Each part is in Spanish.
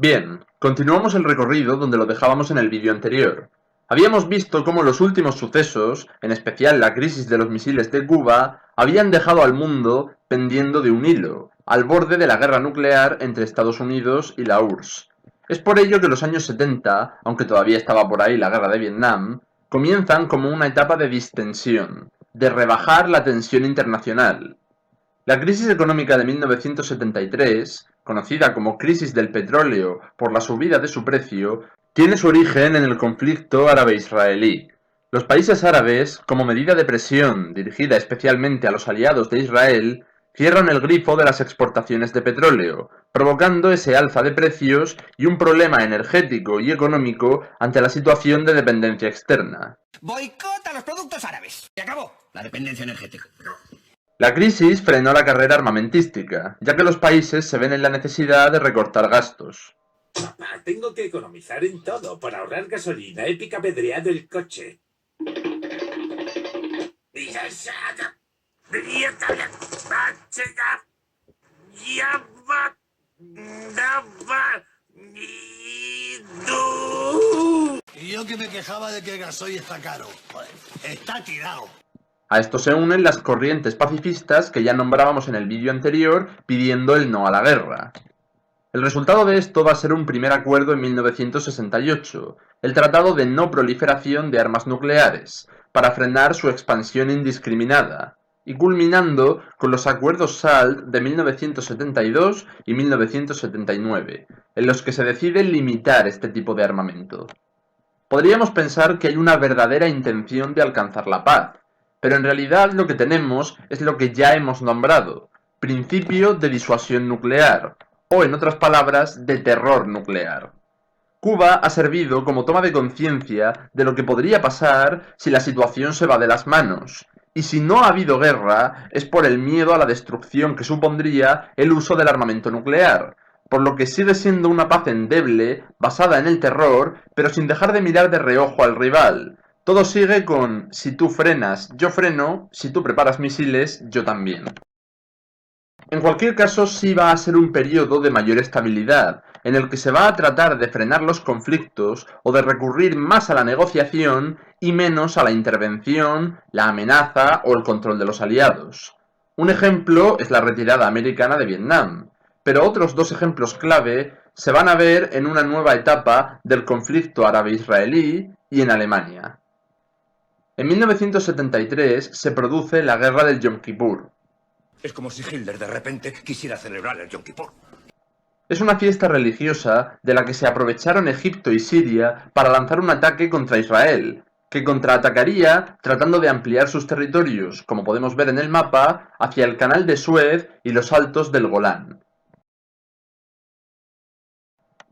Bien, continuamos el recorrido donde lo dejábamos en el vídeo anterior. Habíamos visto cómo los últimos sucesos, en especial la crisis de los misiles de Cuba, habían dejado al mundo pendiendo de un hilo, al borde de la guerra nuclear entre Estados Unidos y la URSS. Es por ello que los años 70, aunque todavía estaba por ahí la guerra de Vietnam, comienzan como una etapa de distensión, de rebajar la tensión internacional. La crisis económica de 1973, conocida como crisis del petróleo por la subida de su precio, tiene su origen en el conflicto árabe-israelí. Los países árabes, como medida de presión dirigida especialmente a los aliados de Israel, cierran el grifo de las exportaciones de petróleo, provocando ese alza de precios y un problema energético y económico ante la situación de dependencia externa. Boicot a los productos árabes. Se acabó la dependencia energética. La crisis frenó la carrera armamentística, ya que los países se ven en la necesidad de recortar gastos. Papá, tengo que economizar en todo. Para ahorrar gasolina he picapedreado el coche. Y yo que me quejaba de que el gasoil está caro. Joder, está tirado. A esto se unen las corrientes pacifistas que ya nombrábamos en el vídeo anterior pidiendo el no a la guerra. El resultado de esto va a ser un primer acuerdo en 1968, el Tratado de No Proliferación de Armas Nucleares, para frenar su expansión indiscriminada, y culminando con los acuerdos SALT de 1972 y 1979, en los que se decide limitar este tipo de armamento. Podríamos pensar que hay una verdadera intención de alcanzar la paz, pero en realidad lo que tenemos es lo que ya hemos nombrado, principio de disuasión nuclear, o en otras palabras, de terror nuclear. Cuba ha servido como toma de conciencia de lo que podría pasar si la situación se va de las manos, y si no ha habido guerra es por el miedo a la destrucción que supondría el uso del armamento nuclear, por lo que sigue siendo una paz endeble, basada en el terror, pero sin dejar de mirar de reojo al rival. Todo sigue con si tú frenas, yo freno, si tú preparas misiles, yo también. En cualquier caso, sí va a ser un periodo de mayor estabilidad, en el que se va a tratar de frenar los conflictos o de recurrir más a la negociación y menos a la intervención, la amenaza o el control de los aliados. Un ejemplo es la retirada americana de Vietnam, pero otros dos ejemplos clave se van a ver en una nueva etapa del conflicto árabe-israelí y en Alemania. En 1973 se produce la Guerra del Yom Kippur. Es como si Hitler de repente quisiera celebrar el Yom Kippur. Es una fiesta religiosa de la que se aprovecharon Egipto y Siria para lanzar un ataque contra Israel, que contraatacaría tratando de ampliar sus territorios, como podemos ver en el mapa, hacia el Canal de Suez y los altos del Golán.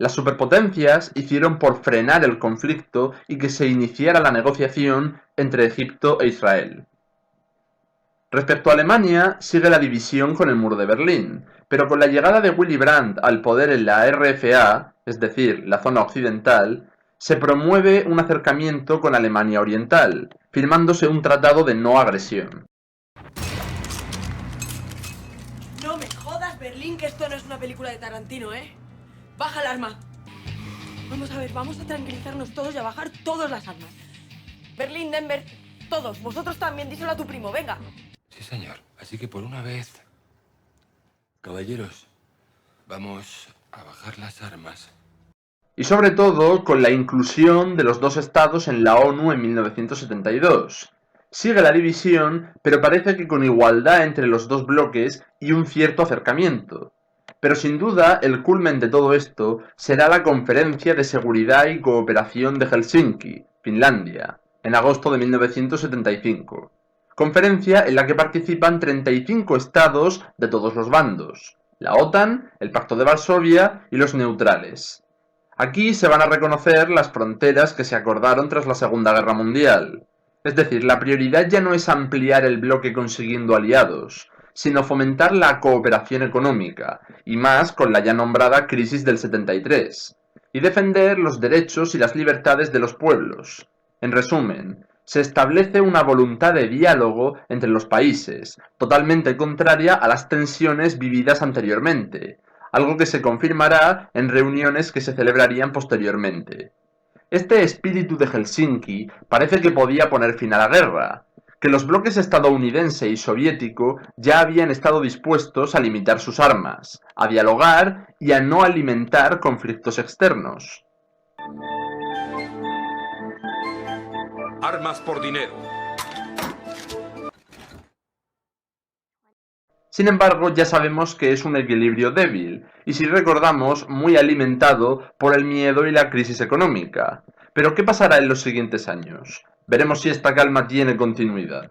Las superpotencias hicieron por frenar el conflicto y que se iniciara la negociación entre Egipto e Israel. Respecto a Alemania, sigue la división con el muro de Berlín, pero con la llegada de Willy Brandt al poder en la RFA, es decir, la zona occidental, se promueve un acercamiento con Alemania Oriental, firmándose un tratado de no agresión. No me jodas, Berlín, que esto no es una película de Tarantino, ¿eh? Baja el arma. Vamos a ver, vamos a tranquilizarnos todos y a bajar todas las armas. Berlín, Denver, todos. Vosotros también, díselo a tu primo, venga. Sí, señor. Así que por una vez, caballeros, vamos a bajar las armas. Y sobre todo con la inclusión de los dos estados en la ONU en 1972. Sigue la división, pero parece que con igualdad entre los dos bloques y un cierto acercamiento. Pero sin duda el culmen de todo esto será la Conferencia de Seguridad y Cooperación de Helsinki, Finlandia, en agosto de 1975. Conferencia en la que participan 35 estados de todos los bandos, la OTAN, el Pacto de Varsovia y los neutrales. Aquí se van a reconocer las fronteras que se acordaron tras la Segunda Guerra Mundial. Es decir, la prioridad ya no es ampliar el bloque consiguiendo aliados, sino fomentar la cooperación económica, y más con la ya nombrada crisis del 73, y defender los derechos y las libertades de los pueblos. En resumen, se establece una voluntad de diálogo entre los países, totalmente contraria a las tensiones vividas anteriormente, algo que se confirmará en reuniones que se celebrarían posteriormente. Este espíritu de Helsinki parece que podía poner fin a la guerra, que los bloques estadounidense y soviético ya habían estado dispuestos a limitar sus armas, a dialogar y a no alimentar conflictos externos. Armas por dinero. Sin embargo, ya sabemos que es un equilibrio débil, y si recordamos, muy alimentado por el miedo y la crisis económica. Pero ¿qué pasará en los siguientes años? Veremos si esta calma tiene continuidad.